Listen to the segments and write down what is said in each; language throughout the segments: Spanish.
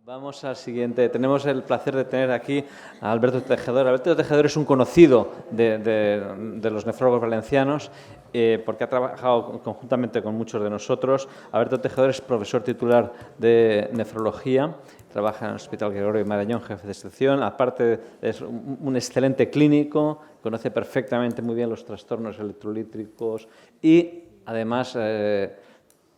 Vamos al siguiente. Tenemos el placer de tener aquí a Alberto Tejedor. Alberto Tejedor es un conocido de los nefrólogos valencianos porque ha trabajado conjuntamente con muchos de nosotros. Alberto Tejedor es profesor titular de nefrología, trabaja en el Hospital Gregorio Marañón, jefe de sección. Aparte, es un excelente clínico, conoce perfectamente muy bien los trastornos electrolíticos y, además,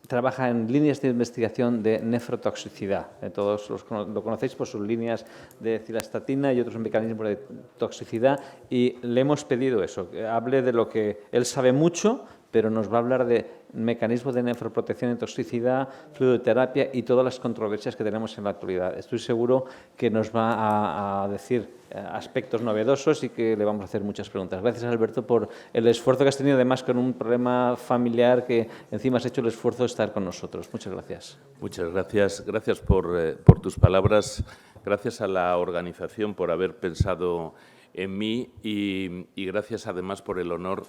trabaja en líneas de investigación de nefrotoxicidad. Todos lo conocéis por sus líneas de cilastatina y otros mecanismos de toxicidad, y le hemos pedido eso, que hable de lo que él sabe mucho, pero nos va a hablar de mecanismos de nefroprotección y toxicidad, fluidoterapia y todas las controversias que tenemos en la actualidad. Estoy seguro que nos va a decir aspectos novedosos y que le vamos a hacer muchas preguntas. Gracias, Alberto, por el esfuerzo que has tenido, además con un problema familiar, que encima has hecho el esfuerzo de estar con nosotros. Muchas gracias. Muchas gracias. Gracias por tus palabras. Gracias a la organización por haber pensado en mí y gracias además por el honor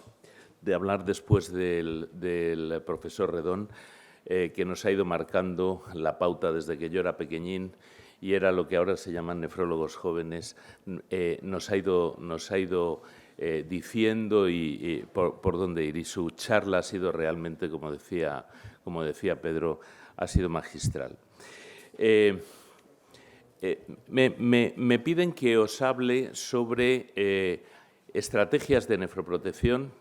de hablar después del profesor Redón, que nos ha ido marcando la pauta desde que yo era pequeñín y era lo que ahora se llaman nefrólogos jóvenes. Nos ha ido diciendo y por dónde ir. Y su charla ha sido realmente, como decía Pedro, ha sido magistral. Me piden que os hable sobre estrategias de nefroprotección,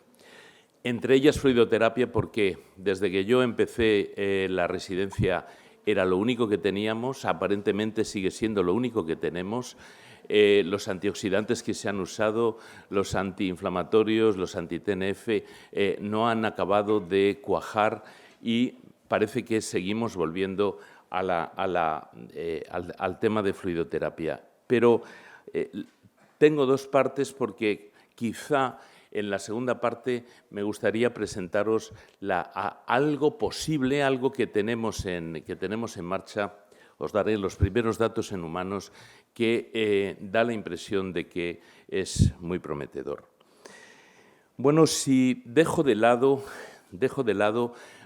entre ellas fluidoterapia, porque desde que yo empecé la residencia era lo único que teníamos, aparentemente sigue siendo lo único que tenemos. Los antioxidantes que se han usado, los antiinflamatorios, los anti-TNF, no han acabado de cuajar y parece que seguimos volviendo al tema de fluidoterapia. Pero tengo dos partes porque quizá en la segunda parte me gustaría presentaros algo posible, algo que tenemos en marcha. Os daré los primeros datos en humanos que da la impresión de que es muy prometedor. Bueno, si dejo de lado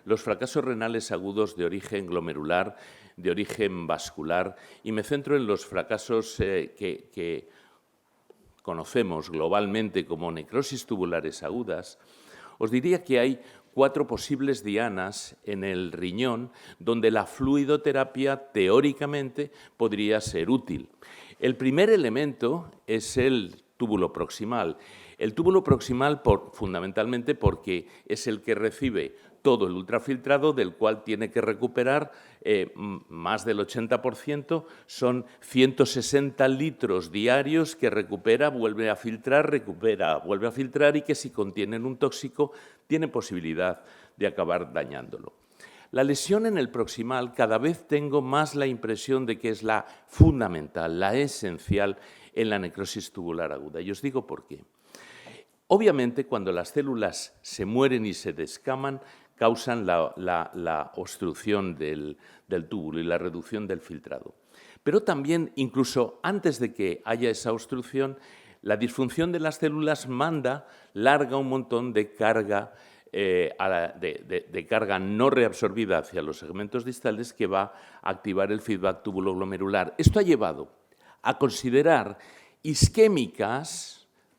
los fracasos renales agudos de origen glomerular, de origen vascular, y me centro en los fracasos que conocemos globalmente como necrosis tubulares agudas, os diría que hay 4 posibles dianas en el riñón donde la fluidoterapia teóricamente podría ser útil. El primer elemento es el túbulo proximal. El túbulo proximal fundamentalmente porque es el que recibe todo el ultrafiltrado, del cual tiene que recuperar más del 80%, son 160 litros diarios que recupera, vuelve a filtrar, recupera, vuelve a filtrar, y que si contienen un tóxico tiene posibilidad de acabar dañándolo. La lesión en el proximal cada vez tengo más la impresión de que es la fundamental, la esencial en la necrosis tubular aguda. Y os digo por qué. Obviamente, cuando las células se mueren y se descaman, causan la obstrucción del túbulo y la reducción del filtrado. Pero también, incluso antes de que haya esa obstrucción, la disfunción de las células larga un montón de carga, de carga no reabsorbida hacia los segmentos distales, que va a activar el feedback túbulo-glomerular. Esto ha llevado a considerar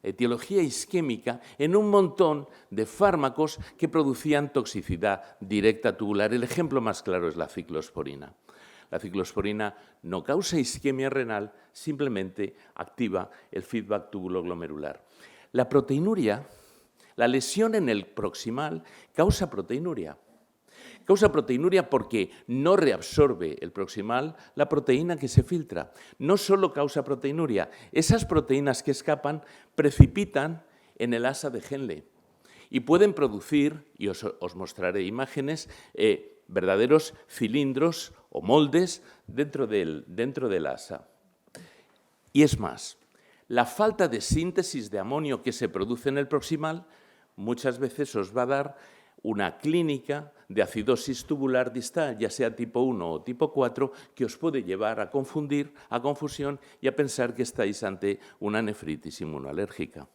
etiología isquémica en un montón de fármacos que producían toxicidad directa tubular. El ejemplo más claro es la ciclosporina. La ciclosporina no causa isquemia renal, simplemente activa el feedback túbulo-glomerular. La proteinuria, la lesión en el proximal, causa proteinuria. Causa proteinuria porque no reabsorbe el proximal la proteína que se filtra. No solo causa proteinuria, esas proteínas que escapan precipitan en el asa de Henle y pueden producir, y os mostraré imágenes, verdaderos cilindros o moldes dentro del asa. Y es más, la falta de síntesis de amonio que se produce en el proximal muchas veces os va a dar una clínica de acidosis tubular distal, ya sea tipo 1 o tipo 4, que os puede llevar a confusión y a pensar que estáis ante una nefritis inmunoalérgica.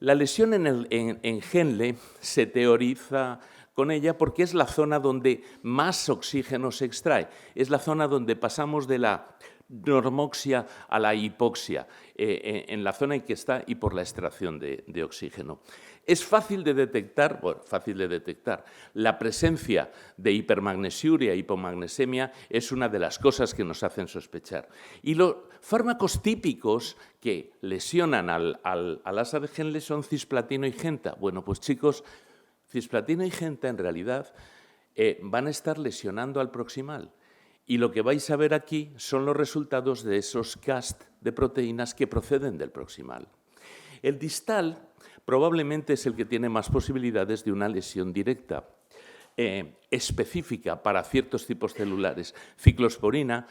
La lesión en Henle se teoriza con ella porque es la zona donde más oxígeno se extrae, es la zona donde pasamos de la normoxia a la hipoxia, en la zona en que está y por la extracción de oxígeno. Es fácil de detectar, la presencia de hipermagnesiuria e hipomagnesemia es una de las cosas que nos hacen sospechar. Y los fármacos típicos que lesionan al asa de Henle son cisplatino y genta. Bueno, pues chicos, cisplatino y genta en realidad van a estar lesionando al proximal. Y lo que vais a ver aquí son los resultados de esos cast de proteínas que proceden del proximal. El distal probablemente es el que tiene más posibilidades de una lesión directa, específica para ciertos tipos celulares. Ciclosporina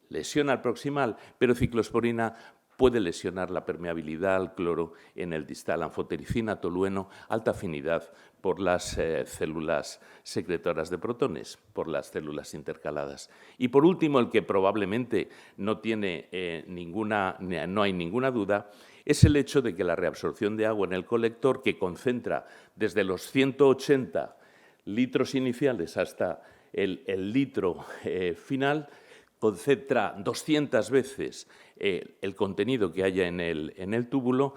lesiona al proximal, pero ciclosporina puede lesionar la permeabilidad al cloro en el distal. Anfotericina, tolueno, alta afinidad por las células secretoras de protones, por las células intercaladas. Y por último, el que probablemente no hay ninguna duda, es el hecho de que la reabsorción de agua en el colector, que concentra desde los 180 litros iniciales hasta el litro final, concentra 200 veces el contenido que haya en el túbulo.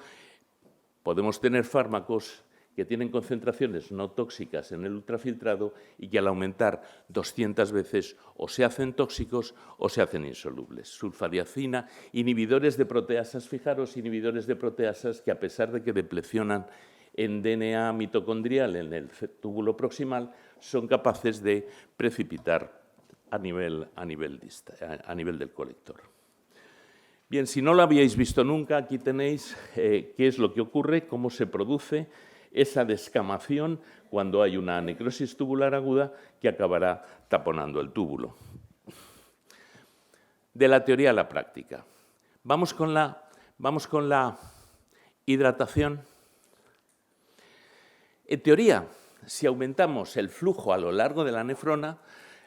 Podemos tener fármacos que tienen concentraciones no tóxicas en el ultrafiltrado y que al aumentar 200 veces o se hacen tóxicos o se hacen insolubles. Sulfadiazina, inhibidores de proteasas, fijaros, inhibidores de proteasas que a pesar de que deplecionan en DNA mitocondrial en el túbulo proximal, son capaces de precipitar a nivel del colector. Bien, si no lo habíais visto nunca, aquí tenéis qué es lo que ocurre, cómo se produce esa descamación cuando hay una necrosis tubular aguda que acabará taponando el túbulo. De la teoría a la práctica. Vamos con la hidratación. En teoría, si aumentamos el flujo a lo largo de la nefrona,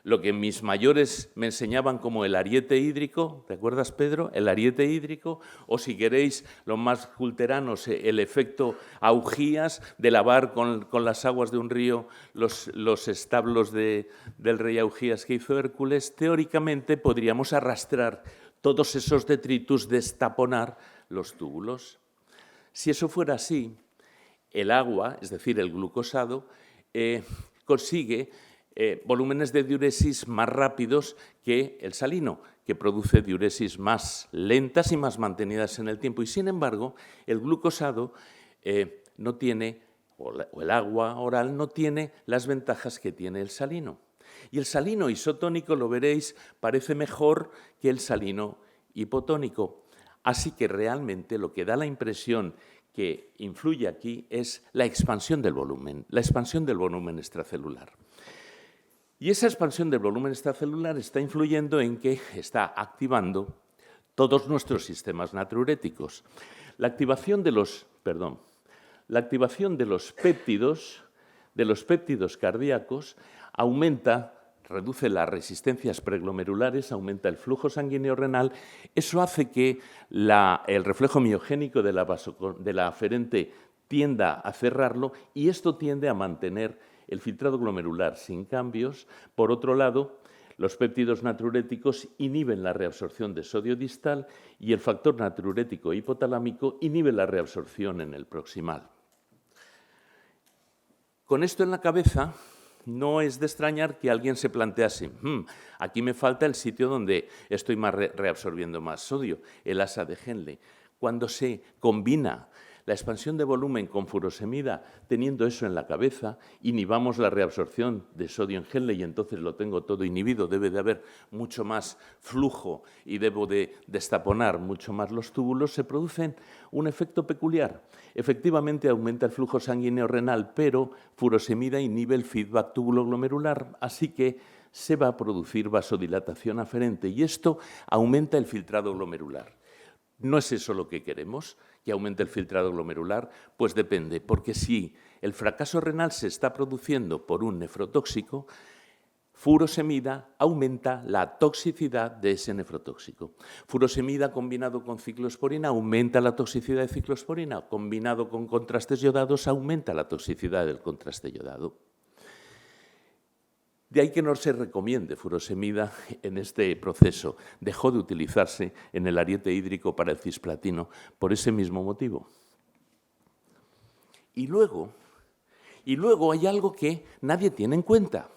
lo que mis mayores me enseñaban como el ariete hídrico, ¿te acuerdas, Pedro? El ariete hídrico, o si queréis, los más culteranos, el efecto augías de lavar con las aguas de un río los establos del rey Augías que hizo Hércules. Teóricamente podríamos arrastrar todos esos detritus, destaponar los túbulos. Si eso fuera así, el agua, es decir, el glucosado, consigue volúmenes de diuresis más rápidos que el salino, que produce diuresis más lentas y más mantenidas en el tiempo. Y, sin embargo, el glucosado no tiene, o el agua oral, no tiene las ventajas que tiene el salino. Y el salino isotónico, lo veréis, parece mejor que el salino hipotónico. Así que realmente lo que da la impresión que influye aquí es la expansión del volumen extracelular. Y esa expansión del volumen extracelular está influyendo en que está activando todos nuestros sistemas natriuréticos. La activación de los péptidos cardíacos reduce las resistencias preglomerulares, aumenta el flujo sanguíneo renal. Eso hace que el reflejo miogénico de la aferente tienda a cerrarlo y esto tiende a mantener el filtrado glomerular sin cambios. Por otro lado, los péptidos natriuréticos inhiben la reabsorción de sodio distal y el factor natriurético hipotalámico inhibe la reabsorción en el proximal. Con esto en la cabeza, no es de extrañar que alguien se plantease, aquí me falta el sitio donde estoy reabsorbiendo más sodio, el asa de Henle. Cuando se combina la expansión de volumen con furosemida, teniendo eso en la cabeza, inhibamos la reabsorción de sodio en Henle y entonces lo tengo todo inhibido, debe de haber mucho más flujo y debo de destaponar mucho más los túbulos, se produce un efecto peculiar. Efectivamente aumenta el flujo sanguíneo renal, pero furosemida inhibe el feedback túbulo-glomerular, así que se va a producir vasodilatación aferente y esto aumenta el filtrado glomerular. ¿No es eso lo que queremos, que aumente el filtrado glomerular? Pues depende, porque si el fracaso renal se está produciendo por un nefrotóxico, furosemida aumenta la toxicidad de ese nefrotóxico. Furosemida combinado con ciclosporina aumenta la toxicidad de ciclosporina, combinado con contrastes yodados aumenta la toxicidad del contraste yodado. De ahí que no se recomiende furosemida en este proceso. Dejó de utilizarse en el ariete hídrico para el cisplatino por ese mismo motivo. Y luego hay algo que nadie tiene en cuenta.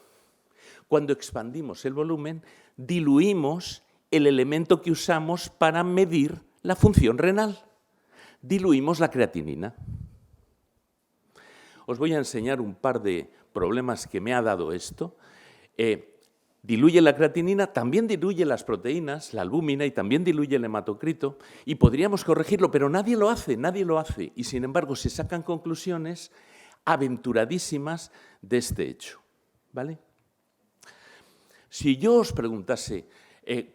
Cuando expandimos el volumen, diluimos el elemento que usamos para medir la función renal. Diluimos la creatinina. Os voy a enseñar un par de problemas que me ha dado esto. Diluye la creatinina, también diluye las proteínas, la albúmina, y también diluye el hematocrito, y podríamos corregirlo, pero nadie lo hace. Y sin embargo se sacan conclusiones aventuradísimas de este hecho, ¿vale? Si yo os preguntase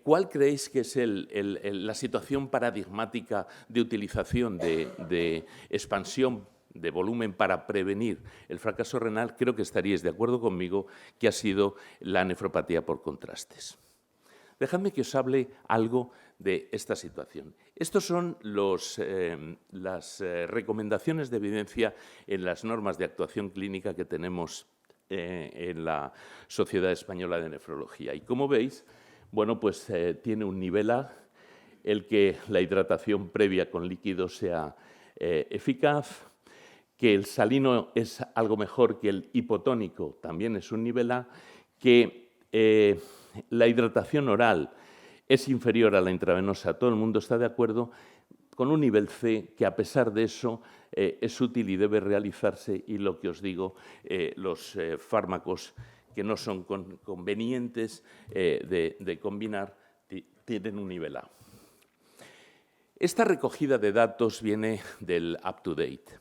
¿cuál creéis que es la situación paradigmática de utilización de expansión de volumen para prevenir el fracaso renal? Creo que estaríais de acuerdo conmigo que ha sido la nefropatía por contrastes. Dejadme que os hable algo de esta situación. Estas son las recomendaciones de evidencia en las normas de actuación clínica que tenemos en la Sociedad Española de Nefrología. Y como veis, bueno, pues tiene un nivel A, el que la hidratación previa con líquido sea eficaz, que el salino es algo mejor que el hipotónico, también es un nivel A, que la hidratación oral es inferior a la intravenosa, todo el mundo está de acuerdo, con un nivel C, que a pesar de eso es útil y debe realizarse, y lo que os digo, los fármacos que no son convenientes de combinar tienen un nivel A. Esta recogida de datos viene del UpToDate.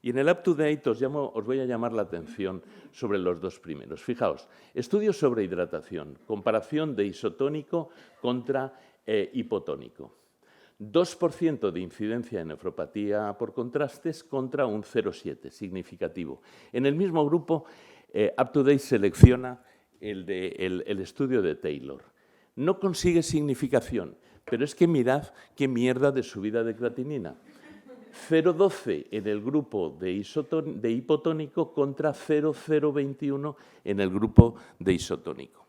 Y en el UpToDate os voy a llamar la atención sobre los dos primeros. Fijaos, estudios sobre hidratación, comparación de isotónico contra hipotónico. 2% de incidencia en nefropatía por contrastes contra un 0,7, significativo. En el mismo grupo, UpToDate selecciona el estudio de Taylor. No consigue significación, pero es que mirad qué mierda de subida de creatinina. 0,12 en el grupo de hipotónico contra 0,021 en el grupo de isotónico.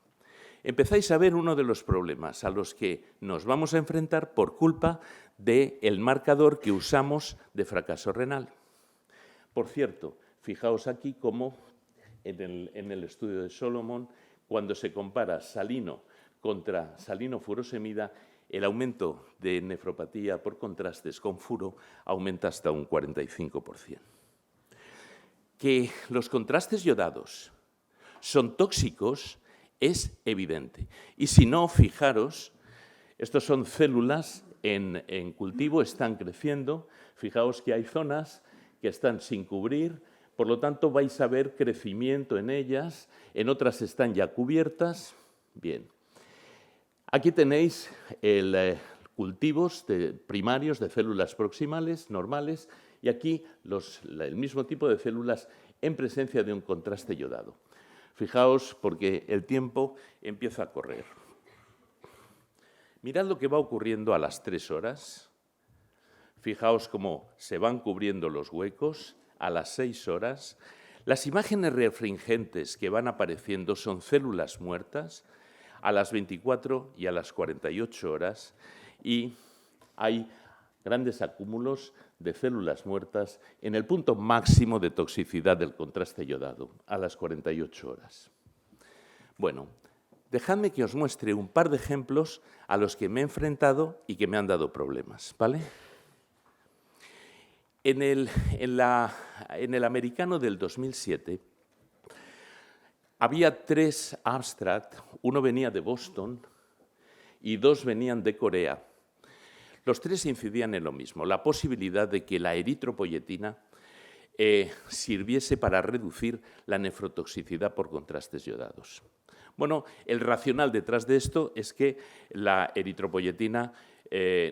Empezáis a ver uno de los problemas a los que nos vamos a enfrentar por culpa del marcador que usamos de fracaso renal. Por cierto, fijaos aquí cómo en el estudio de Solomon, cuando se compara salino contra salino furosemida, el aumento de nefropatía por contrastes con furo aumenta hasta un 45%. Que los contrastes yodados son tóxicos es evidente. Y si no, fijaros, estos son células en cultivo, están creciendo. Fijaos que hay zonas que están sin cubrir, por lo tanto vais a ver crecimiento en ellas, en otras están ya cubiertas. Bien. Aquí tenéis cultivos primarios de células proximales normales y aquí el mismo tipo de células en presencia de un contraste yodado. Fijaos, porque el tiempo empieza a correr. Mirad lo que va ocurriendo a las 3 horas. Fijaos cómo se van cubriendo los huecos a las 6 horas. Las imágenes refringentes que van apareciendo son células muertas a las 24 y a las 48 horas, y hay grandes acúmulos de células muertas en el punto máximo de toxicidad del contraste yodado, a las 48 horas. Bueno, dejadme que os muestre un par de ejemplos a los que me he enfrentado y que me han dado problemas, ¿vale? En el americano del 2007, había 3 abstracts, uno venía de Boston y 2 venían de Corea. Los 3 incidían en lo mismo, la posibilidad de que la eritropoyetina sirviese para reducir la nefrotoxicidad por contrastes yodados. Bueno, el racional detrás de esto es que la eritropoyetina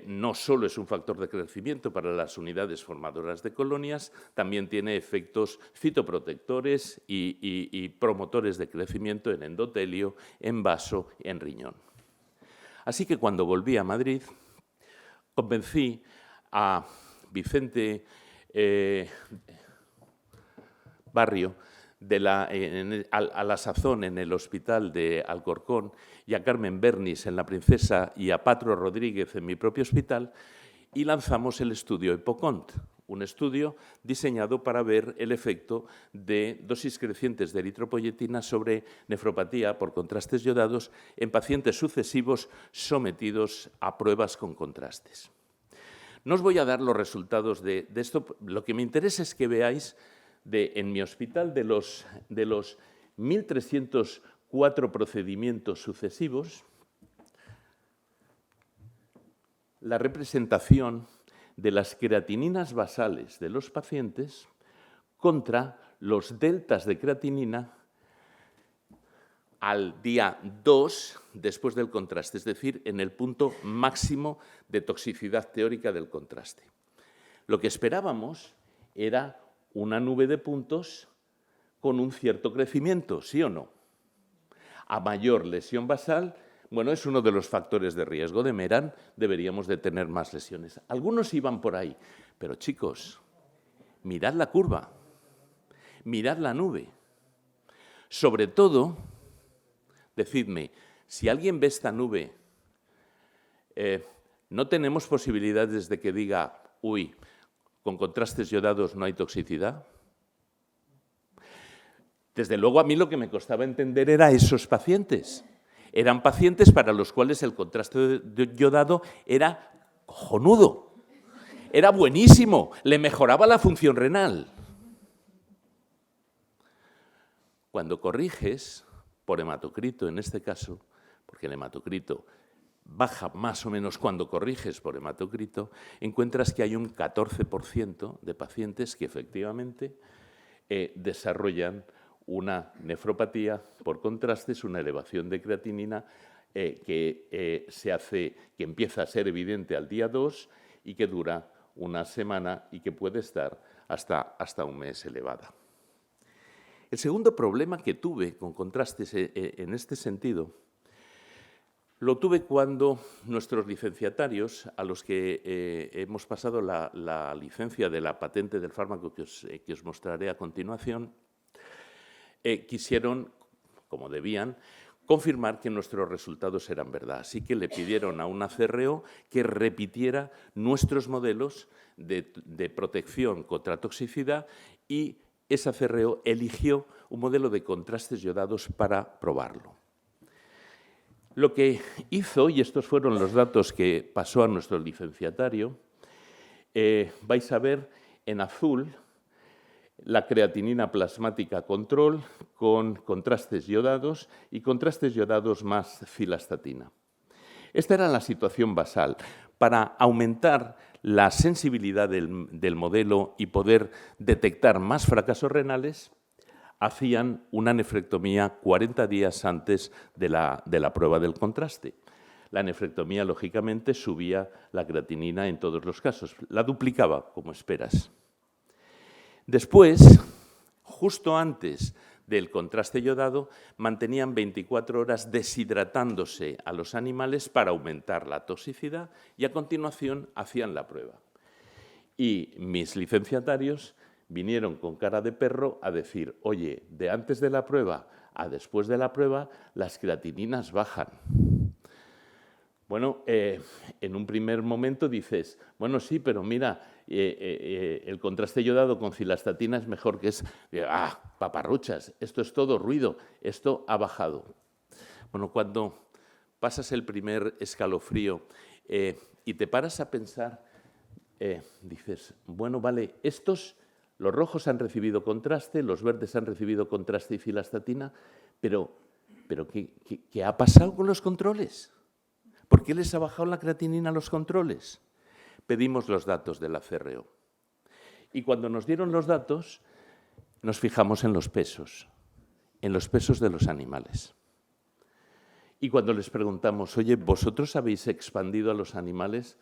no solo es un factor de crecimiento para las unidades formadoras de colonias, también tiene efectos citoprotectores y promotores de crecimiento en endotelio, en vaso, en riñón. Así que cuando volví a Madrid, convencí a Vicente Barrio a la sazón en el hospital de Alcorcón, y a Carmen Bernis en La Princesa y a Patro Rodríguez en mi propio hospital, y lanzamos el estudio EPOCONT, un estudio diseñado para ver el efecto de dosis crecientes de eritropoyetina sobre nefropatía por contrastes yodados en pacientes sucesivos sometidos a pruebas con contrastes. No os voy a dar los resultados de esto, lo que me interesa es que veáis en mi hospital de los 1.304 procedimientos sucesivos, la representación de las creatininas basales de los pacientes contra los deltas de creatinina al día 2 después del contraste, es decir, en el punto máximo de toxicidad teórica del contraste. Lo que esperábamos era una nube de puntos con un cierto crecimiento, ¿sí o no? A mayor lesión basal, bueno, es uno de los factores de riesgo de Meran, deberíamos de tener más lesiones. Algunos iban por ahí, pero chicos, mirad la curva, mirad la nube. Sobre todo, decidme, si alguien ve esta nube, ¿no tenemos posibilidades de que diga, uy, con contrastes yodados no hay toxicidad? Desde luego, a mí lo que me costaba entender era esos pacientes. Eran pacientes para los cuales el contraste yodado era cojonudo, era buenísimo, le mejoraba la función renal. Cuando corriges por hematocrito, en este caso, porque el hematocrito baja más o menos cuando corriges por hematocrito, encuentras que hay un 14% de pacientes que efectivamente desarrollan una nefropatía por contrastes, una elevación de creatinina que empieza a ser evidente al día 2 y que dura una semana y que puede estar hasta un mes elevada. El segundo problema que tuve con contrastes en este sentido lo tuve cuando nuestros licenciatarios, a los que hemos pasado la licencia de la patente del fármaco que os mostraré a continuación, quisieron, como debían, confirmar que nuestros resultados eran verdad. Así que le pidieron a una CRO que repitiera nuestros modelos de protección contra toxicidad y esa CRO eligió un modelo de contrastes yodados para probarlo. Lo que hizo, y estos fueron los datos que pasó a nuestro licenciatario, vais a ver en azul la creatinina plasmática control con contrastes yodados y contrastes yodados más cilastatina. Esta era la situación basal. Para aumentar la sensibilidad del modelo y poder detectar más fracasos renales, hacían una nefrectomía 40 días antes de la prueba del contraste. La nefrectomía, lógicamente, subía la creatinina en todos los casos, la duplicaba, como esperas. Después, justo antes del contraste yodado, mantenían 24 horas deshidratándose a los animales para aumentar la toxicidad y a continuación hacían la prueba. Y mis licenciatarios vinieron con cara de perro a decir, oye, de antes de la prueba a después de la prueba, las creatininas bajan. Bueno, en un primer momento dices, bueno, sí, pero mira, el contraste yodado con cilastatina es mejor que es... paparruchas, esto es todo ruido, esto ha bajado. Bueno, cuando pasas el primer escalofrío y te paras a pensar, dices, bueno, vale, los rojos han recibido contraste, los verdes han recibido contraste y cilastatina, pero ¿qué ha pasado con los controles? ¿Por qué les ha bajado la creatinina a los controles? Pedimos los datos de la CRO. Y cuando nos dieron los datos, nos fijamos en los pesos de los animales. Y cuando les preguntamos, oye, ¿vosotros habéis expandido a los animales?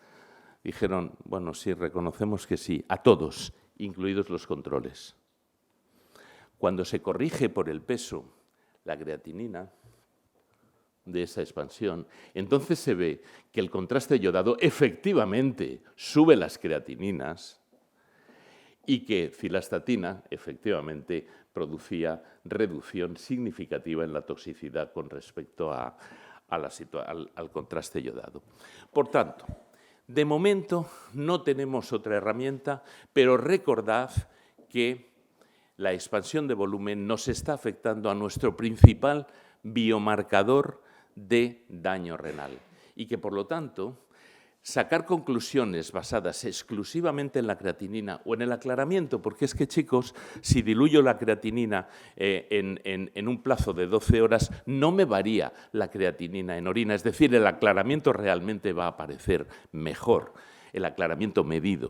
Dijeron, bueno, sí, reconocemos que sí, a todos, incluidos los controles. Cuando se corrige por el peso la creatinina de esa expansión, entonces se ve que el contraste yodado efectivamente sube las creatininas y que cilastatina efectivamente producía reducción significativa en la toxicidad con respecto al contraste yodado. Por tanto, de momento no tenemos otra herramienta, pero recordad que la expansión de volumen nos está afectando a nuestro principal biomarcador de daño renal y que, por lo tanto, sacar conclusiones basadas exclusivamente en la creatinina o en el aclaramiento, porque es que, chicos, si diluyo la creatinina en un plazo de 12 horas, no me varía la creatinina en orina, es decir, el aclaramiento realmente va a aparecer mejor, el aclaramiento medido.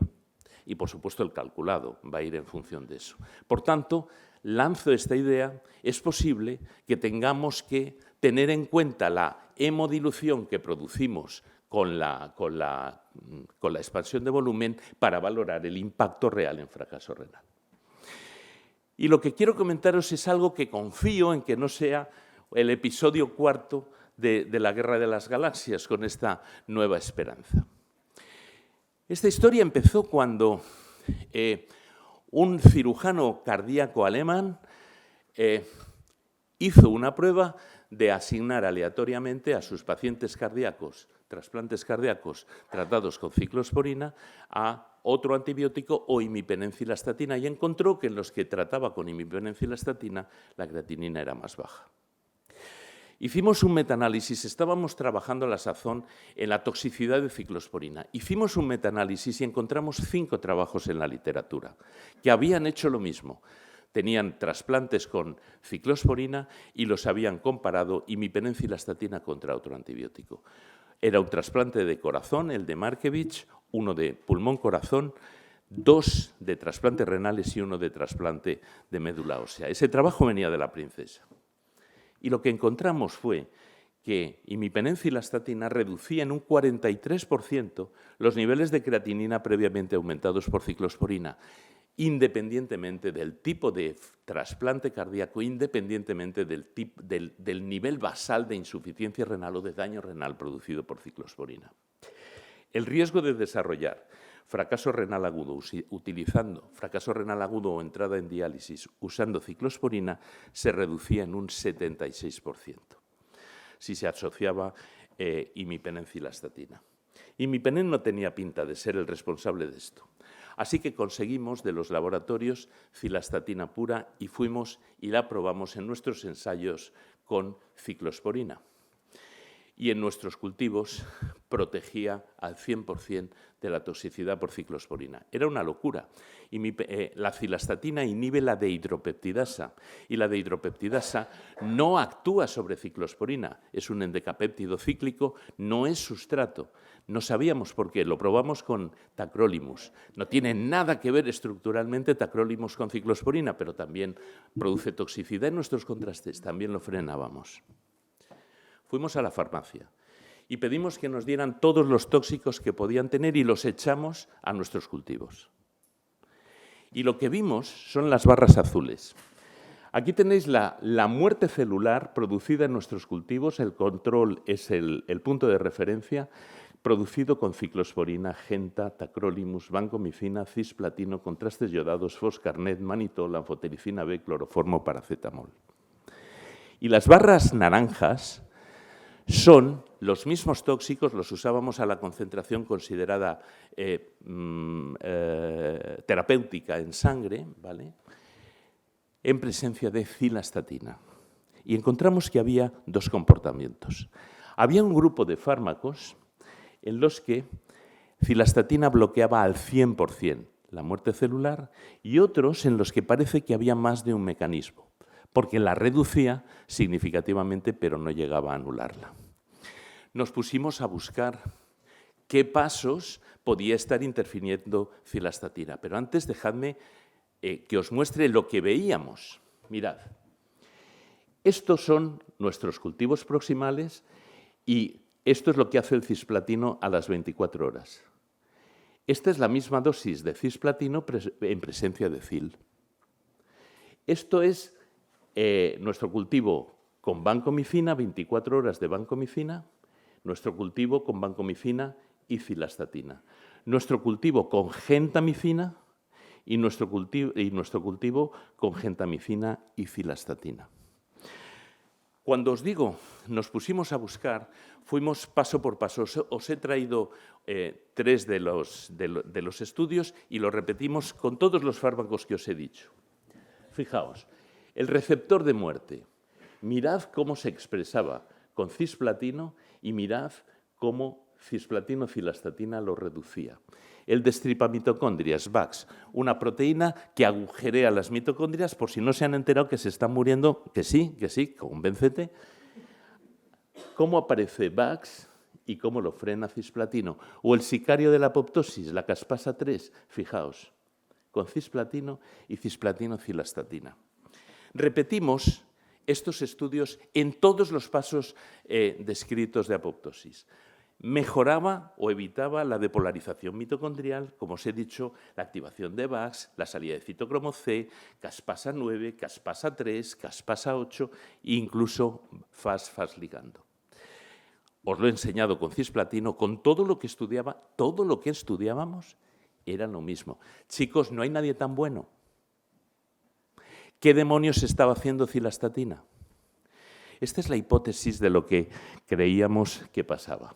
Y, por supuesto, el calculado va a ir en función de eso. Por tanto, lanzo esta idea, es posible que tengamos que tener en cuenta la hemodilución que producimos con la expansión de volumen para valorar el impacto real en fracaso renal. Y lo que quiero comentaros es algo que confío en que no sea el episodio cuarto de la Guerra de las Galaxias con esta nueva esperanza. Esta historia empezó cuando un cirujano cardíaco alemán hizo una prueba de asignar aleatoriamente a sus pacientes cardíacos, trasplantes cardíacos tratados con ciclosporina, a otro antibiótico o imipenencilastatina y encontró que en los que trataba con imipenencilastatina la creatinina era más baja. Hicimos un metaanálisis, estábamos trabajando a la sazón en la toxicidad de ciclosporina. Hicimos un metaanálisis y encontramos 5 trabajos en la literatura que habían hecho lo mismo. Tenían trasplantes con ciclosporina y los habían comparado imipenencilastatina contra otro antibiótico. Era un trasplante de corazón, el de Markevich, uno de pulmón-corazón, 2 de trasplantes renales y 1 de trasplante de médula ósea. Ese trabajo venía de la Princesa. Y lo que encontramos fue que imipenencilastatina reducía en un 43% los niveles de creatinina previamente aumentados por ciclosporina, independientemente del tipo de trasplante cardíaco, independientemente del nivel basal de insuficiencia renal o de daño renal producido por ciclosporina. El riesgo de desarrollar fracaso renal agudo o entrada en diálisis usando ciclosporina se reducía en un 76% si se asociaba imipenencilastatina. Imipenem no tenía pinta de ser el responsable de esto. Así que conseguimos de los laboratorios cilastatina pura y fuimos y la probamos en nuestros ensayos con ciclosporina. Y en nuestros cultivos protegía al 100% de la toxicidad por ciclosporina. Era una locura. La cilastatina inhibe la dehidropeptidasa y la dehidropeptidasa no actúa sobre ciclosporina. Es un endecapéptido cíclico, no es sustrato. No sabíamos por qué, lo probamos con tacrolimus. No tiene nada que ver estructuralmente tacrolimus con ciclosporina, pero también produce toxicidad en nuestros contrastes, también lo frenábamos. Fuimos a la farmacia y pedimos que nos dieran todos los tóxicos que podían tener y los echamos a nuestros cultivos. Y lo que vimos son las barras azules. Aquí tenéis la muerte celular producida en nuestros cultivos, el control es el punto de referencia, producido con ciclosporina, genta, tacrolimus, vancomicina, cisplatino, contrastes yodados, foscarnet, manitol, anfotericina B, cloroformo, paracetamol. Y las barras naranjas son los mismos tóxicos, los usábamos a la concentración considerada terapéutica en sangre, ¿vale?, en presencia de cilastatina. Y encontramos que había 2 comportamientos. Había un grupo de fármacos en los que cilastatina bloqueaba al 100% la muerte celular y otros en los que parece que había más de un mecanismo, porque la reducía significativamente, pero no llegaba a anularla. Nos pusimos a buscar qué pasos podía estar interfiriendo cilastatina, pero antes dejadme que os muestre lo que veíamos. Mirad, estos son nuestros cultivos proximales y esto es lo que hace el cisplatino a las 24 horas. Esta es la misma dosis de cisplatino en presencia de cil. Esto es nuestro cultivo con vancomicina, 24 horas de vancomicina, nuestro cultivo con vancomicina y cilastatina, nuestro cultivo con gentamicina y nuestro cultivo con gentamicina y cilastatina. Cuando os digo, nos pusimos a buscar, fuimos paso por paso. Os he traído 3 de los estudios y lo repetimos con todos los fármacos que os he dicho. Fijaos, el receptor de muerte. Mirad cómo se expresaba con cisplatino y mirad cómo cisplatino-cilastatina lo reducía. El destripamitocondrias, VAX, una proteína que agujerea las mitocondrias por si no se han enterado que se están muriendo, que sí, convéncete. ¿Cómo aparece VAX y cómo lo frena cisplatino? O el sicario de la apoptosis, la caspasa 3, fijaos, con cisplatino y cisplatino-cilastatina. Repetimos estos estudios en todos los pasos descritos de apoptosis. Mejoraba o evitaba la depolarización mitocondrial, como os he dicho, la activación de VAX, la salida de citocromo C, caspasa 9, caspasa 3, caspasa 8 e incluso FAS ligando. Os lo he enseñado con cisplatino, con todo lo que estudiábamos era lo mismo. Chicos, no hay nadie tan bueno. ¿Qué demonios estaba haciendo cilastatina? Esta es la hipótesis de lo que creíamos que pasaba.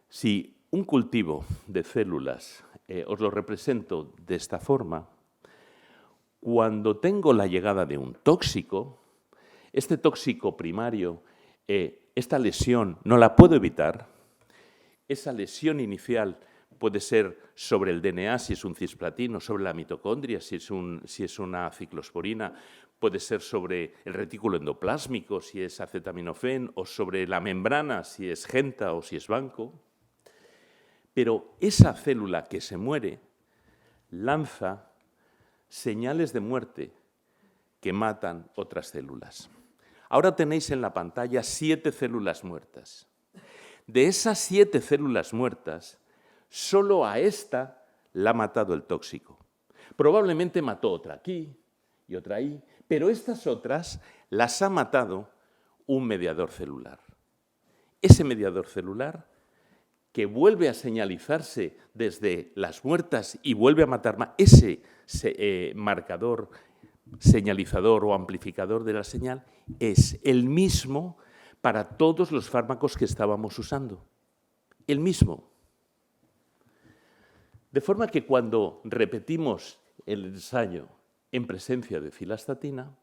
Si un cultivo de células, os lo represento de esta forma, cuando tengo la llegada de un tóxico, este tóxico primario, esta lesión no la puedo evitar, esa lesión inicial puede ser sobre el DNA, si es un cisplatino, sobre la mitocondria, si es una ciclosporina, puede ser sobre el retículo endoplásmico, si es acetaminofén, o sobre la membrana, si es genta o si es banco. Pero esa célula que se muere lanza señales de muerte que matan otras células. Ahora tenéis en la pantalla 7 células muertas. De esas 7 células muertas, solo a esta la ha matado el tóxico. Probablemente mató otra aquí y otra ahí, pero estas otras las ha matado un mediador celular. Ese mediador celular que vuelve a señalizarse desde las muertas y vuelve a matar más, ese marcador, señalizador o amplificador de la señal es el mismo para todos los fármacos que estábamos usando. El mismo. De forma que cuando repetimos el ensayo en presencia de cilastatina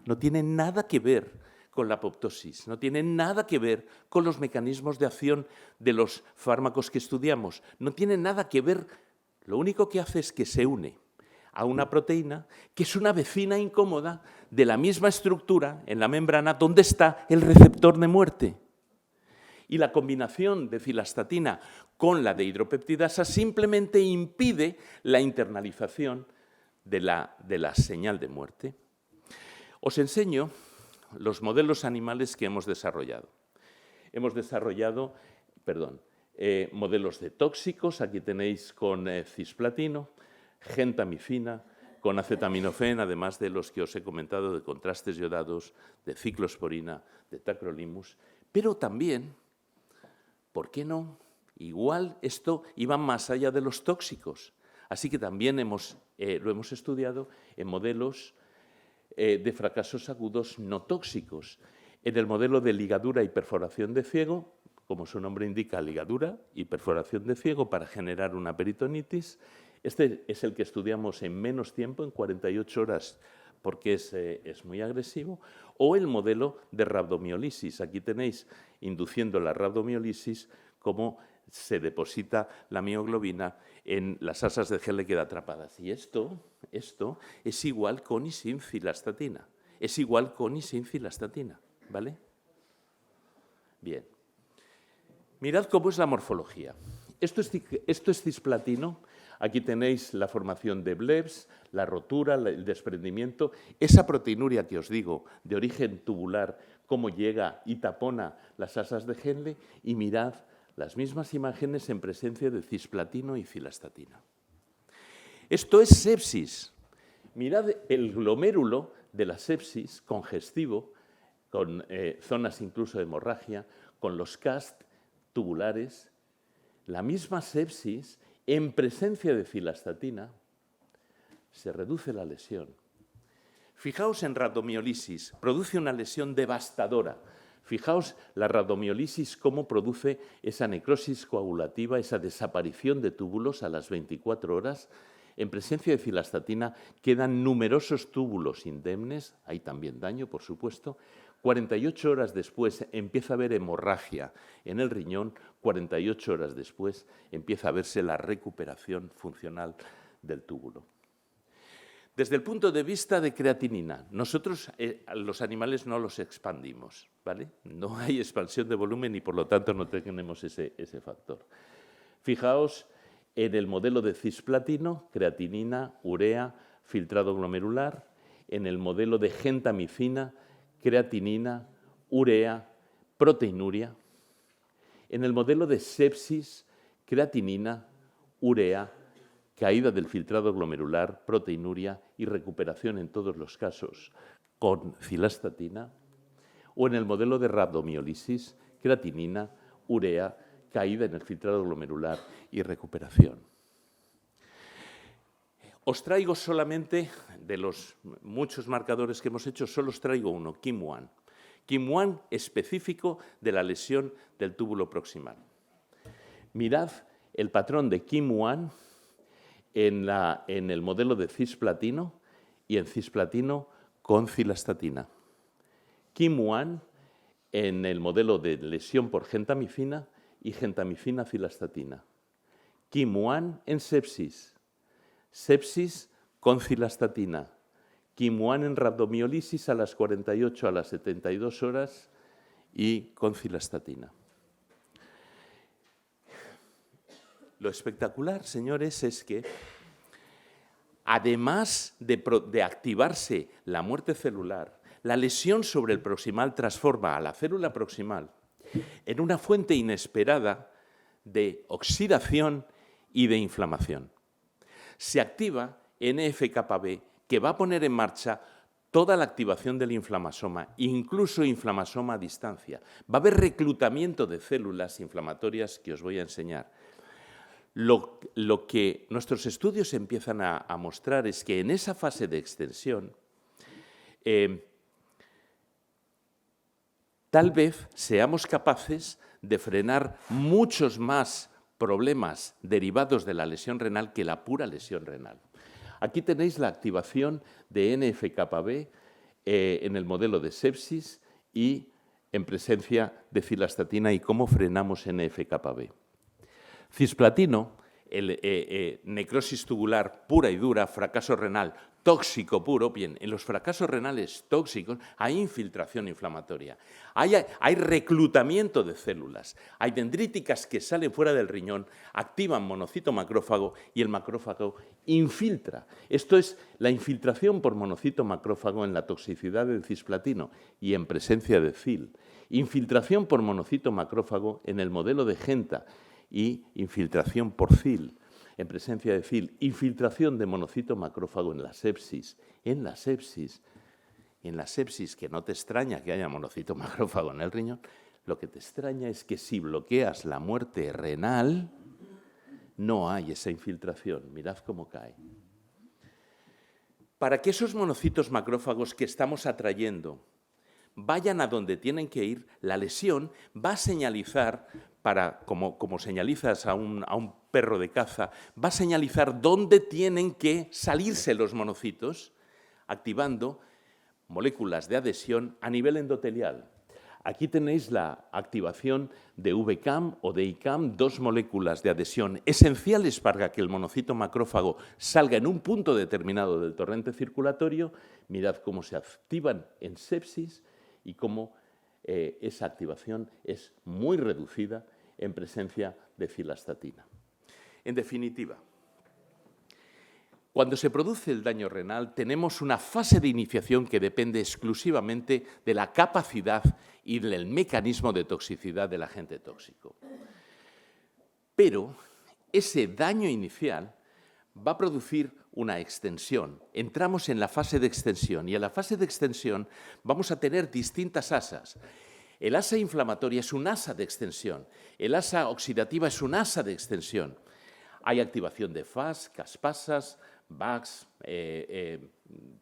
no tiene nada que ver con la apoptosis, no tiene nada que ver con los mecanismos de acción de los fármacos que estudiamos, no tiene nada que ver, lo único que hace es que se une a una proteína que es una vecina incómoda de la misma estructura en la membrana donde está el receptor de muerte. Y la combinación de cilastatina con la de hidropeptidasa simplemente impide la internalización de la señal de muerte. Os enseño los modelos animales que hemos desarrollado. Hemos desarrollado, modelos de tóxicos, aquí tenéis con cisplatino, gentamicina, con acetaminofén, además de los que os he comentado de contrastes iodados, de ciclosporina, de tacrolimus, pero también, ¿por qué no? Igual esto iba más allá de los tóxicos, así que también lo hemos estudiado en modelos de fracasos agudos no tóxicos. En el modelo de ligadura y perforación de ciego, como su nombre indica, ligadura y perforación de ciego para generar una peritonitis. Este es el que estudiamos en menos tiempo, en 48 horas, porque es muy agresivo. O el modelo de rabdomiólisis. Aquí tenéis, induciendo la rabdomiólisis, cómo se deposita la mioglobina en las asas de gel que queda atrapadas. Y esto es igual con y sin cilastatina. Es igual con y sin cilastatina, ¿vale? Bien. Mirad cómo es la morfología. Esto es cisplatino. Aquí tenéis la formación de Blebs, la rotura, el desprendimiento. Esa proteinuria que os digo, de origen tubular, cómo llega y tapona las asas de Henle. Y mirad las mismas imágenes en presencia de cisplatino y cilastatina. Esto es sepsis. Mirad el glomérulo de la sepsis congestivo, con zonas incluso de hemorragia, con los CAST tubulares, la misma sepsis En presencia de cilastatina se reduce la lesión. Fijaos en rhabdomiolisis, produce una lesión devastadora. Fijaos la rhabdomiolisis cómo produce esa necrosis coagulativa, esa desaparición de túbulos a las 24 horas. En presencia de cilastatina quedan numerosos túbulos indemnes, hay también daño, por supuesto. 48 horas después empieza a haber hemorragia en el riñón, 48 horas después empieza a verse la recuperación funcional del túbulo. Desde el punto de vista de creatinina, nosotros los animales no los expandimos, ¿vale? No hay expansión de volumen y por lo tanto no tenemos ese factor. Fijaos en el modelo de cisplatino, creatinina, urea, filtrado glomerular, en el modelo de gentamicina, creatinina, urea, proteinuria, en el modelo de sepsis, creatinina, urea, caída del filtrado glomerular, proteinuria y recuperación en todos los casos con cilastatina, o en el modelo de rhabdomiolisis, creatinina, urea, caída en el filtrado glomerular y recuperación. Os traigo solamente, de los muchos marcadores que hemos hecho, solo os traigo uno, KIM-1. KIM-1 específico de la lesión del túbulo proximal. Mirad el patrón de KIM-1 en el modelo de cisplatino y en cisplatino con cilastatina. KIM-1 en el modelo de lesión por gentamicina y gentamicina-cilastatina. KIM-1 en sepsis, sepsis con cilastatina. KIM-1 en rhabdomiolisis a las 48 a las 72 horas y con cilastatina. Lo espectacular, señores, es que además de activarse la muerte celular, la lesión sobre el proximal transforma a la célula proximal en una fuente inesperada de oxidación y de inflamación. Se activa NF-κB, que va a poner en marcha toda la activación del inflamasoma, incluso inflamasoma a distancia. Va a haber reclutamiento de células inflamatorias que os voy a enseñar. Lo que nuestros estudios empiezan a mostrar es que en esa fase de extensión tal vez seamos capaces de frenar muchos más problemas derivados de la lesión renal que la pura lesión renal. Aquí tenéis la activación de NF-κB en el modelo de sepsis y en presencia de cilastatina y cómo frenamos NF-κB. Cisplatino, necrosis tubular pura y dura, fracaso renal tóxico puro. Bien, en los fracasos renales tóxicos hay infiltración inflamatoria, hay reclutamiento de células, hay dendríticas que salen fuera del riñón, activan monocito macrófago y el macrófago infiltra. Esto es la infiltración por monocito macrófago en la toxicidad del cisplatino y en presencia de CIL. Infiltración por monocito macrófago en el modelo de Genta y infiltración por CIL, en presencia de CIL, infiltración de monocito macrófago en la sepsis. En la sepsis, que no te extraña que haya monocito macrófago en el riñón, lo que te extraña es que si bloqueas la muerte renal, no hay esa infiltración. Mirad cómo cae. Para que esos monocitos macrófagos que estamos atrayendo vayan a donde tienen que ir, la lesión va a señalizar, como señalizas a un perro de caza, va a señalizar dónde tienen que salirse los monocitos, activando moléculas de adhesión a nivel endotelial. Aquí tenéis la activación de VCAM o de ICAM, dos moléculas de adhesión esenciales para que el monocito macrófago salga en un punto determinado del torrente circulatorio. Mirad cómo se activan en sepsis y cómo esa activación es muy reducida en presencia de cilastatina. En definitiva, cuando se produce el daño renal, tenemos una fase de iniciación que depende exclusivamente de la capacidad y del mecanismo de toxicidad del agente tóxico. Pero ese daño inicial va a producir una extensión. Entramos en la fase de extensión y en la fase de extensión vamos a tener distintas asas. El asa inflamatoria es un asa de extensión, el asa oxidativa es un asa de extensión. Hay activación de FAS, caspasas, VACs,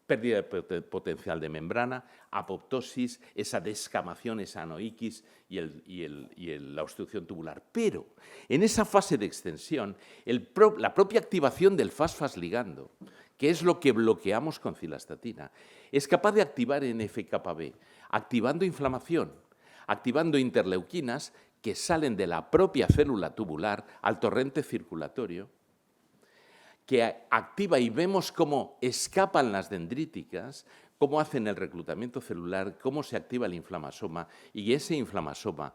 pérdida de potencial de membrana, apoptosis, esa descamación, esa anoiquis y la obstrucción tubular. Pero en esa fase de extensión, la propia activación del FAS-FAS ligando, que es lo que bloqueamos con cilastatina, es capaz de activar NF-κB, activando inflamación, activando interleuquinas que salen de la propia célula tubular al torrente circulatorio, que activa y vemos cómo escapan las dendríticas, cómo hacen el reclutamiento celular, cómo se activa el inflamasoma y ese inflamasoma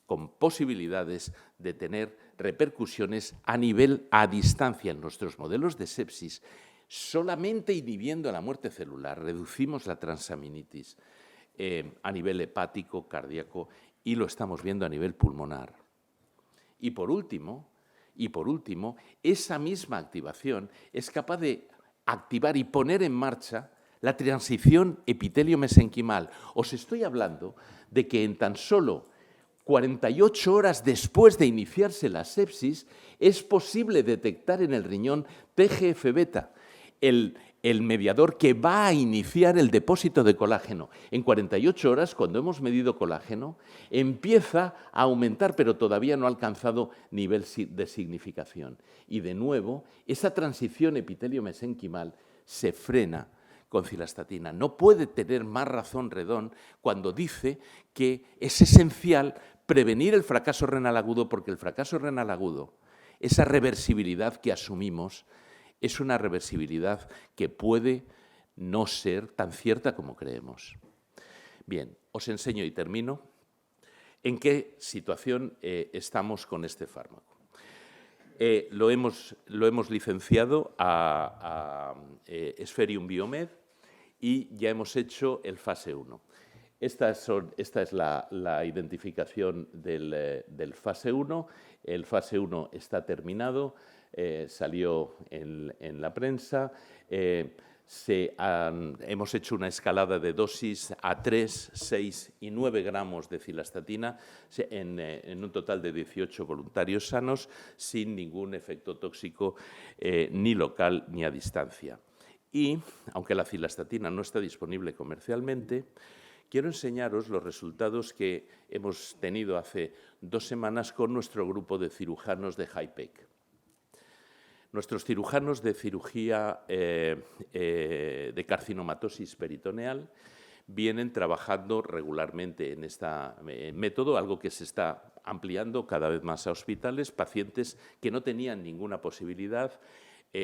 con posibilidades de tener repercusiones a distancia en nuestros modelos de sepsis. Solamente inhibiendo la muerte celular reducimos la transaminitis a nivel hepático, cardíaco y lo estamos viendo a nivel pulmonar. Y por último, esa misma activación es capaz de activar y poner en marcha la transición epitelio-mesenquimal. Os estoy hablando de que en tan solo 48 horas después de iniciarse la sepsis es posible detectar en el riñón TGF-beta, el mediador que va a iniciar el depósito de colágeno. En 48 horas, cuando hemos medido colágeno, empieza a aumentar, pero todavía no ha alcanzado nivel de significación. Y de nuevo, esa transición epitelio-mesenquimal se frena con cilastatina. No puede tener más razón Redón cuando dice que es esencial prevenir el fracaso renal agudo, porque el fracaso renal agudo, esa reversibilidad que asumimos, es una reversibilidad que puede no ser tan cierta como creemos. Bien, os enseño y termino en qué situación estamos con este fármaco. Lo hemos licenciado a Spherium Biomed y ya hemos hecho el fase 1. Esta es la identificación del fase 1. El fase 1 está terminado. Salió en la prensa, hemos hecho una escalada de dosis a 3, 6 y 9 gramos de cilastatina en un total de 18 voluntarios sanos sin ningún efecto tóxico ni local ni a distancia. Y, aunque la cilastatina no está disponible comercialmente, quiero enseñaros los resultados que hemos tenido hace 2 semanas con nuestro grupo de cirujanos de HIPEC. Nuestros cirujanos de cirugía de carcinomatosis peritoneal vienen trabajando regularmente en este método, algo que se está ampliando cada vez más a hospitales, pacientes que no tenían ninguna posibilidad,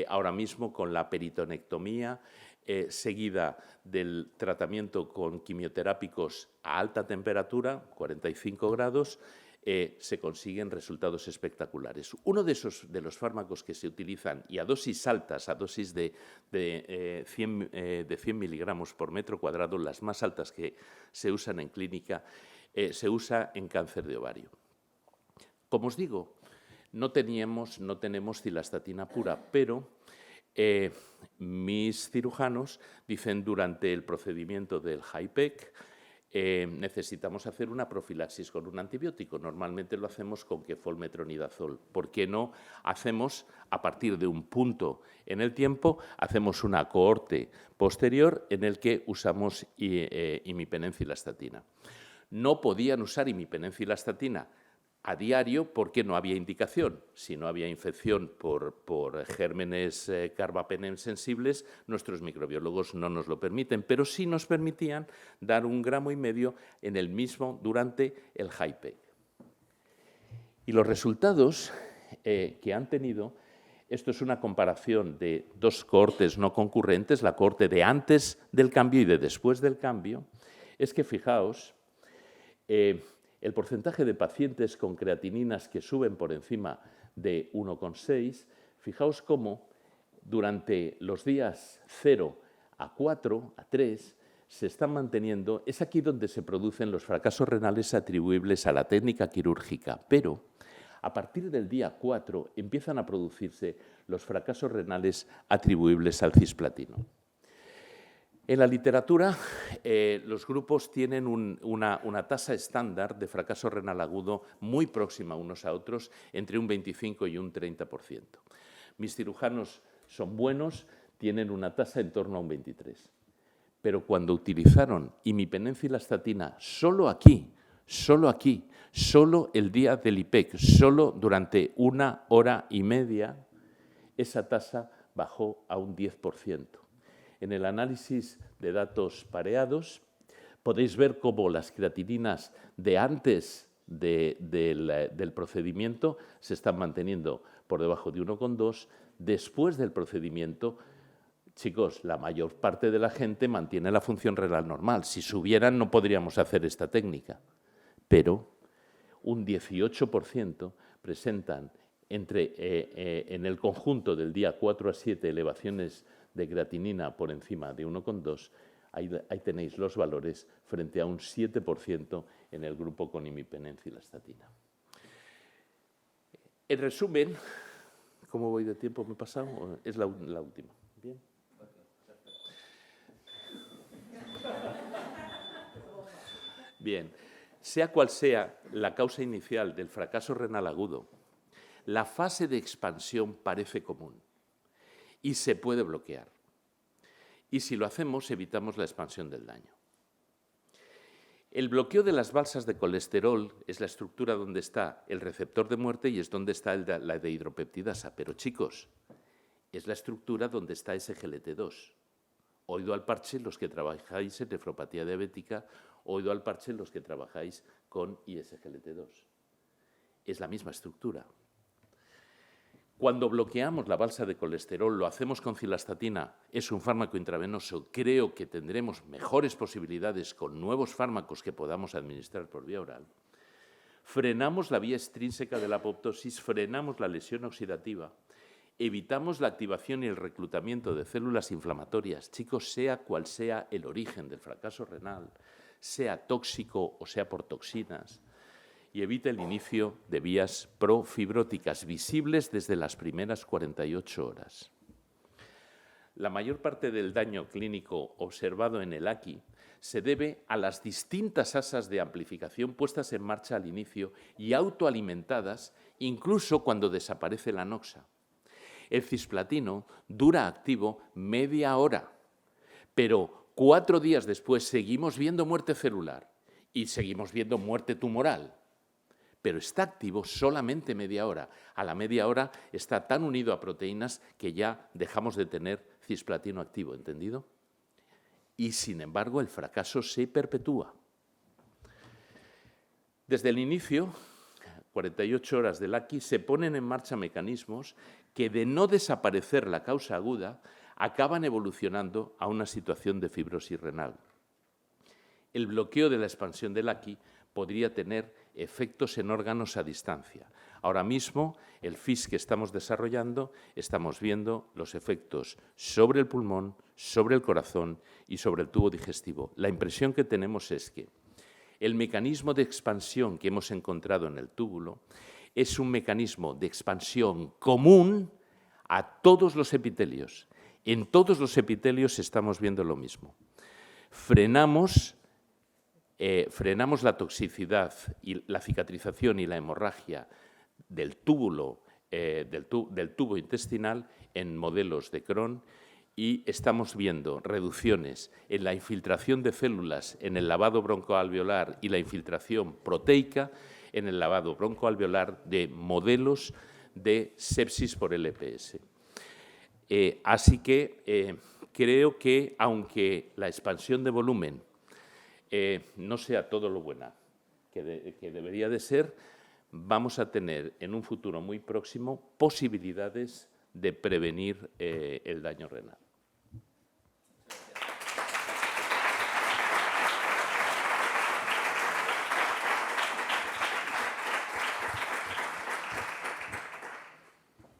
ahora mismo con la peritonectomía, seguida del tratamiento con quimioterápicos a alta temperatura, 45 grados, se consiguen resultados espectaculares. Uno de los fármacos que se utilizan y a dosis altas, a dosis de 100 miligramos por metro cuadrado, las más altas que se usan en clínica, se usa en cáncer de ovario. Como os digo, no tenemos cilastatina pura, pero mis cirujanos dicen durante el procedimiento del HIPEC necesitamos hacer una profilaxis con un antibiótico. Normalmente lo hacemos con kefalmetronidazol. ¿Por qué no hacemos, a partir de un punto en el tiempo, hacemos una cohorte posterior en el que usamos imipenencilastatina? No podían usar imipenencilastatina a diario porque no había indicación. Si no había infección por gérmenes carbapenem sensibles, nuestros microbiólogos no nos lo permiten, pero sí nos permitían dar 1,5 gramos en el mismo durante el HIPEC. Y los resultados que han tenido, esto es una comparación de 2 cohortes no concurrentes, la cohorte de antes del cambio y de después del cambio, es que fijaos, el porcentaje de pacientes con creatininas que suben por encima de 1,6, fijaos cómo durante los días 0 a 4, a 3, se están manteniendo. Es aquí donde se producen los fracasos renales atribuibles a la técnica quirúrgica, pero a partir del día 4 empiezan a producirse los fracasos renales atribuibles al cisplatino. En la literatura, los grupos tienen una tasa estándar de fracaso renal agudo muy próxima unos a otros, entre un 25 y un 30%. mis cirujanos son buenos, tienen una tasa en torno a un 23. Pero cuando utilizaron imipenencilastatina solo aquí, solo el día del IPEC, solo durante 1 hora y media, esa tasa bajó a un 10%. En el análisis de datos pareados podéis ver cómo las creatininas de antes del procedimiento se están manteniendo por debajo de 1,2. Después del procedimiento, chicos, la mayor parte de la gente mantiene la función renal normal. Si subieran no podríamos hacer esta técnica, pero un 18% presentan en el conjunto del día 4 a 7 elevaciones de creatinina por encima de 1,2. Ahí tenéis los valores frente a un 7% en el grupo con imipenencilastatina. En resumen, ¿cómo voy de tiempo? ¿Me he pasado? Es la última. Bien. Bien. Sea cual sea la causa inicial del fracaso renal agudo, la fase de expansión parece común y se puede bloquear. Y si lo hacemos, evitamos la expansión del daño. El bloqueo de las balsas de colesterol es la estructura donde está el receptor de muerte y es donde está la dehidropeptidasa. Pero, chicos, es la estructura donde está SGLT2. Oído al parche los que trabajáis en nefropatía diabética, oído al parche los que trabajáis con ISGLT2. Es la misma estructura. Cuando bloqueamos la balsa de colesterol, lo hacemos con cilastatina, es un fármaco intravenoso, creo que tendremos mejores posibilidades con nuevos fármacos que podamos administrar por vía oral. Frenamos la vía extrínseca de la apoptosis, frenamos la lesión oxidativa, evitamos la activación y el reclutamiento de células inflamatorias, chicos, sea cual sea el origen del fracaso renal, sea tóxico o sea por toxinas, y evita el inicio de vías profibróticas visibles desde las primeras 48 horas. La mayor parte del daño clínico observado en el AQI se debe a las distintas asas de amplificación puestas en marcha al inicio y autoalimentadas incluso cuando desaparece la noxa. El cisplatino dura activo media hora, pero 4 días después seguimos viendo muerte celular y seguimos viendo muerte tumoral. Pero está activo solamente media hora. A la media hora está tan unido a proteínas que ya dejamos de tener cisplatino activo, ¿entendido? Y, sin embargo, el fracaso se perpetúa. Desde el inicio, 48 horas del AQI, se ponen en marcha mecanismos que, de no desaparecer la causa aguda, acaban evolucionando a una situación de fibrosis renal. El bloqueo de la expansión del AQI podría tener efectos en órganos a distancia. Ahora mismo, el FIS que estamos desarrollando, estamos viendo los efectos sobre el pulmón, sobre el corazón y sobre el tubo digestivo. La impresión que tenemos es que el mecanismo de expansión que hemos encontrado en el túbulo es un mecanismo de expansión común a todos los epitelios. En todos los epitelios estamos viendo lo mismo. Frenamos la toxicidad y la cicatrización y la hemorragia del túbulo, del tubo intestinal en modelos de Crohn y estamos viendo reducciones en la infiltración de células en el lavado broncoalveolar y la infiltración proteica en el lavado broncoalveolar de modelos de sepsis por LPS. Así que creo que, aunque la expansión de volumen no sea todo lo buena que debería de ser, vamos a tener en un futuro muy próximo posibilidades de prevenir el daño renal.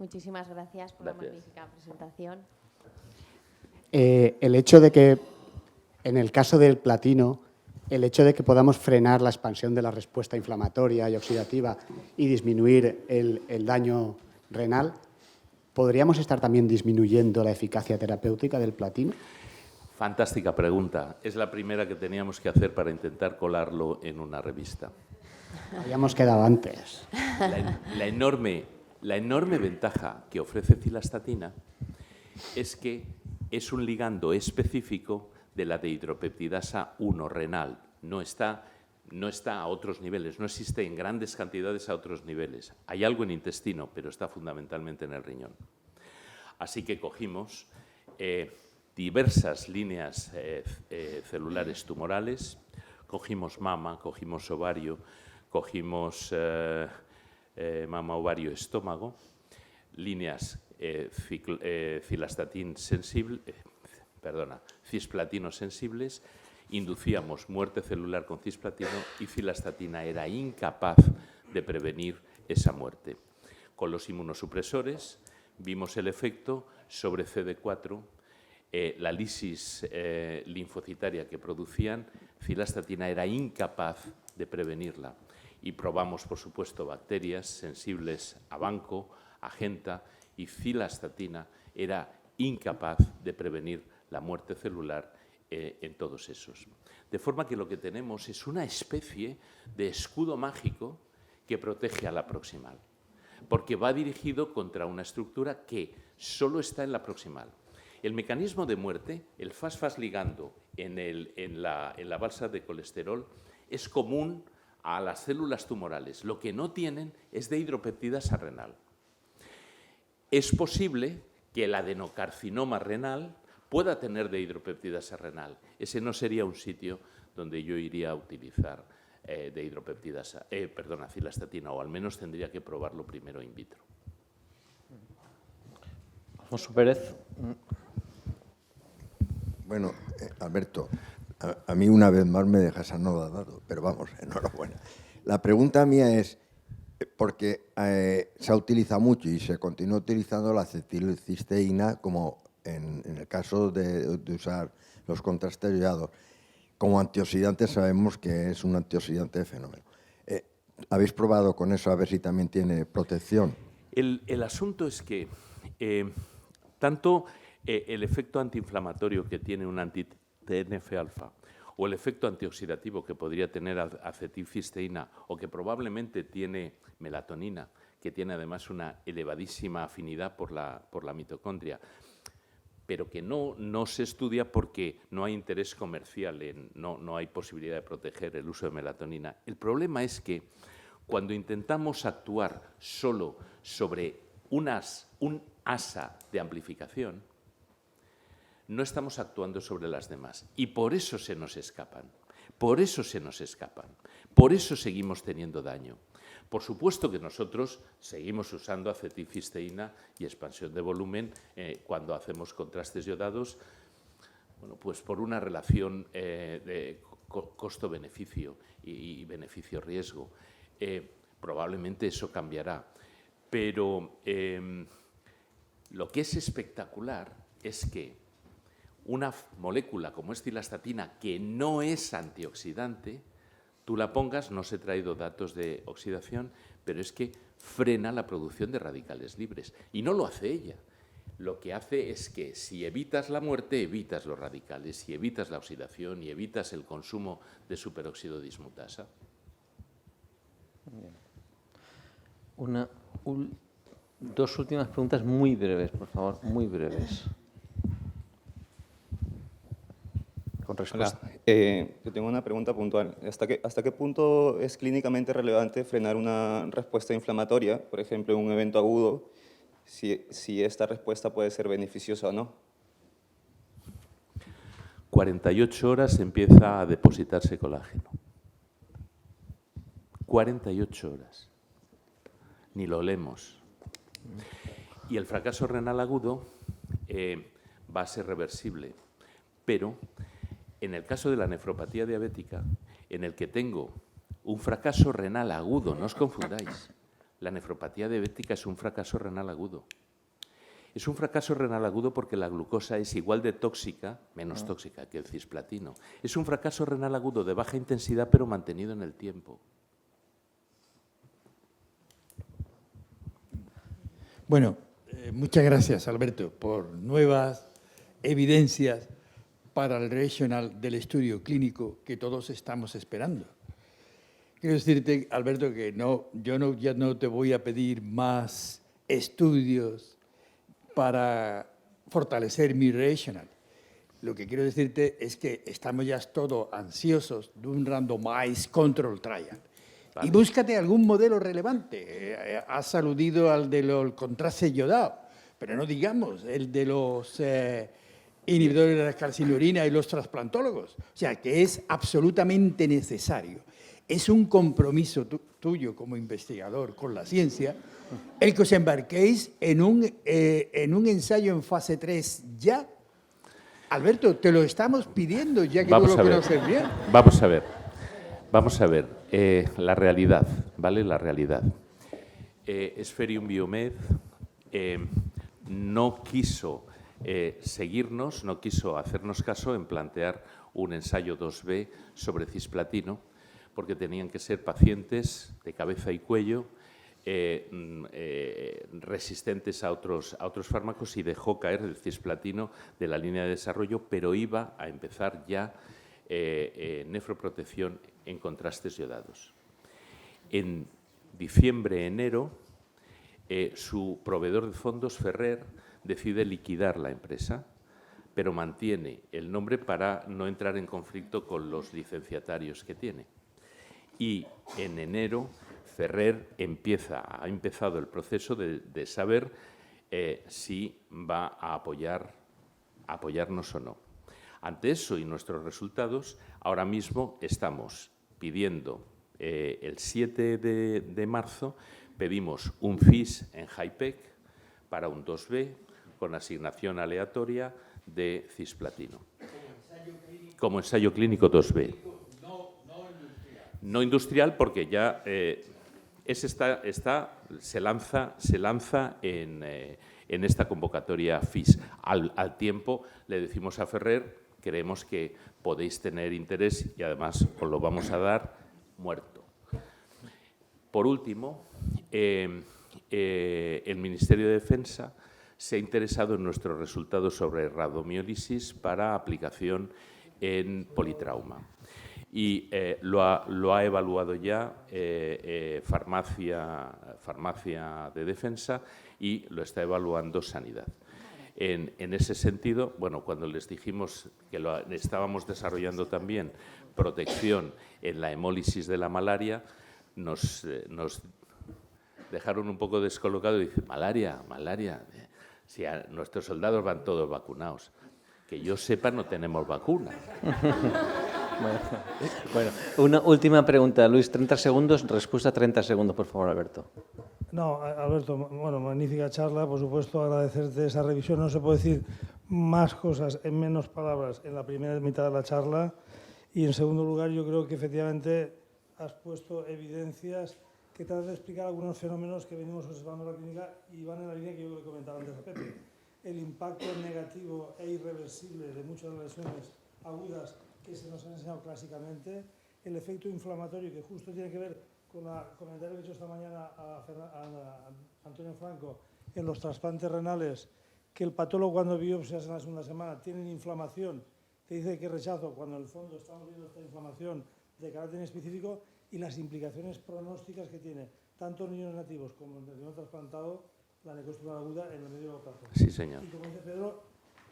Muchísimas gracias por la magnífica presentación. El hecho de que, en el caso del platino, el hecho de que podamos frenar la expansión de la respuesta inflamatoria y oxidativa y disminuir el daño renal, ¿podríamos estar también disminuyendo la eficacia terapéutica del platino? Fantástica pregunta. Es la primera que teníamos que hacer para intentar colarlo en una revista. Habíamos quedado antes. La enorme La enorme ventaja que ofrece cilastatina es que es un ligando específico de la dehidropeptidasa 1 renal. No está a otros niveles, no existe en grandes cantidades a otros niveles. Hay algo en intestino, pero está fundamentalmente en el riñón. Así que cogimos diversas líneas celulares tumorales, cogimos mama, cogimos ovario, cogimos mama, ovario, estómago, líneas cisplatino sensibles, inducíamos muerte celular con cisplatino y cilastatina era incapaz de prevenir esa muerte. Con los inmunosupresores vimos el efecto sobre CD4, la lisis linfocitaria que producían, cilastatina era incapaz de prevenirla. Y probamos, por supuesto, bacterias sensibles a banco, a genta, y cilastatina era incapaz de prevenir la muerte celular en todos esos. De forma que lo que tenemos es una especie de escudo mágico que protege a la proximal, porque va dirigido contra una estructura que solo está en la proximal. El mecanismo de muerte, el FAS-FAS ligando en la balsa de colesterol, es común a las células tumorales. Lo que no tienen es dehidropeptidasa renal. Es posible que el adenocarcinoma renal pueda tener dehidropeptidasa renal. Ese no sería un sitio donde yo iría a utilizar cilastatina, o al menos tendría que probarlo primero in vitro. Alfonso Pérez. Bueno, Alberto, a mí una vez más me dejas anodadado, pero vamos, enhorabuena. La pregunta mía es, porque se ha utilizado mucho y se continúa utilizando la acetilcisteína como en el caso de usar los contrastes iodados. Como antioxidante sabemos que es un antioxidante de fenómeno. ¿Habéis probado con eso a ver si también tiene protección? El asunto es que tanto el efecto antiinflamatorio que tiene un anti-TNF-alfa o el efecto antioxidativo que podría tener acetilcisteína o que probablemente tiene melatonina, que tiene además una elevadísima afinidad por la mitocondria, pero que no se estudia porque no hay interés comercial, no hay posibilidad de proteger el uso de melatonina. El problema es que cuando intentamos actuar solo sobre un asa de amplificación, no estamos actuando sobre las demás y por eso se nos escapan, por eso seguimos teniendo daño. Por supuesto que nosotros seguimos usando acetilcisteína y expansión de volumen cuando hacemos contrastes iodados, bueno, pues por una relación de costo-beneficio y beneficio-riesgo. Probablemente eso cambiará, pero lo que es espectacular es que una molécula como es cilastatina, que no es antioxidante, tú la pongas, no os he traído datos de oxidación, pero es que frena la producción de radicales libres. Y no lo hace ella. Lo que hace es que si evitas la muerte, evitas los radicales, si evitas la oxidación y evitas el consumo de superóxido dismutasa. Dos últimas preguntas muy breves, por favor, muy breves. Con respuesta. Hola, yo tengo una pregunta puntual. ¿Hasta qué punto es clínicamente relevante frenar una respuesta inflamatoria, por ejemplo, en un evento agudo, si esta respuesta puede ser beneficiosa o no? 48 horas empieza a depositarse colágeno. 48 horas. Ni lo olemos. Y el fracaso renal agudo va a ser reversible, pero en el caso de la nefropatía diabética, en el que tengo un fracaso renal agudo, no os confundáis, la nefropatía diabética es un fracaso renal agudo. Es un fracaso renal agudo porque la glucosa es igual de tóxica, menos tóxica que el cisplatino. Es un fracaso renal agudo de baja intensidad, pero mantenido en el tiempo. Bueno, muchas gracias, Alberto, por nuevas evidencias para el racional del estudio clínico que todos estamos esperando. Quiero decirte, Alberto, que yo ya no te voy a pedir más estudios para fortalecer mi regional. Lo que quiero decirte es que estamos ya todos ansiosos de un randomized control trial. Vale. Y búscate algún modelo relevante. Has aludido al del contraste iodado, pero no digamos el de los inhibidores de la calcinurina y los trasplantólogos. O sea, que es absolutamente necesario. Es un compromiso tuyo como investigador con la ciencia el que os embarquéis en un ensayo en fase 3 ya. Alberto, te lo estamos pidiendo ya que tú lo conoces bien. Vamos a ver. La realidad, ¿vale? La realidad. Esferium Biomed no quiso seguirnos, no quiso hacernos caso en plantear un ensayo 2B sobre cisplatino, porque tenían que ser pacientes de cabeza y cuello resistentes a otros fármacos, y dejó caer el cisplatino de la línea de desarrollo, pero iba a empezar ya nefroprotección en contrastes iodados. En diciembre, enero, su proveedor de fondos, Ferrer, decide liquidar la empresa, pero mantiene el nombre para no entrar en conflicto con los licenciatarios que tiene. Y en enero Ferrer ha empezado el proceso de saber si va a apoyarnos o no. Ante eso y nuestros resultados, ahora mismo estamos pidiendo, el 7 de marzo, pedimos un FIS en HIPEC para un 2B con asignación aleatoria de cisplatino. Como ensayo clínico 2B. No industrial, porque ya se lanza en esta convocatoria FIS. Al tiempo le decimos a Ferrer, creemos que podéis tener interés y además os lo vamos a dar muerto. Por último, el Ministerio de Defensa se ha interesado en nuestros resultados sobre rabdomiólisis para aplicación en politrauma. Y lo ha evaluado ya farmacia de defensa y lo está evaluando Sanidad. En ese sentido, bueno, cuando les dijimos que estábamos desarrollando también protección en la hemólisis de la malaria, nos dejaron un poco descolocados y dicen, malaria, si nuestros soldados van todos vacunados. Que yo sepa, no tenemos vacuna. Bueno, una última pregunta, Luis, 30 segundos, respuesta 30 segundos, por favor, Alberto. No, Alberto, bueno, magnífica charla, por supuesto, agradecerte esa revisión. No se puede decir más cosas en menos palabras en la primera mitad de la charla. Y en segundo lugar, yo creo que efectivamente has puesto evidencias que tratan de explicar algunos fenómenos que venimos observando en la clínica y van en la línea que yo le comentaba antes a Pepe. El impacto negativo e irreversible de muchas lesiones agudas que se nos han enseñado clásicamente, el efecto inflamatorio que justo tiene que ver con el comentario que he hecho esta mañana a Antonio Franco en los trasplantes renales, que el patólogo cuando biopsias en la segunda semana tienen inflamación, te dice que rechazo, cuando en el fondo estamos viendo esta inflamación de carácter específico, y las implicaciones pronósticas que tiene tanto en niños nativos como en el niño trasplantado la necrosis aguda en el medio plazo. Sí, señor. Y como dice Pedro,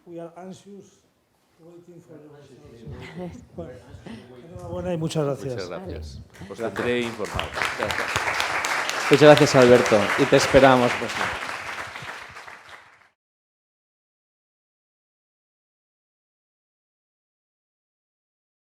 we are anxious waiting for the results. Bueno, enhorabuena y muchas gracias. Muchas gracias. Os tendré informado. Muchas gracias, Alberto, y te esperamos. Pues.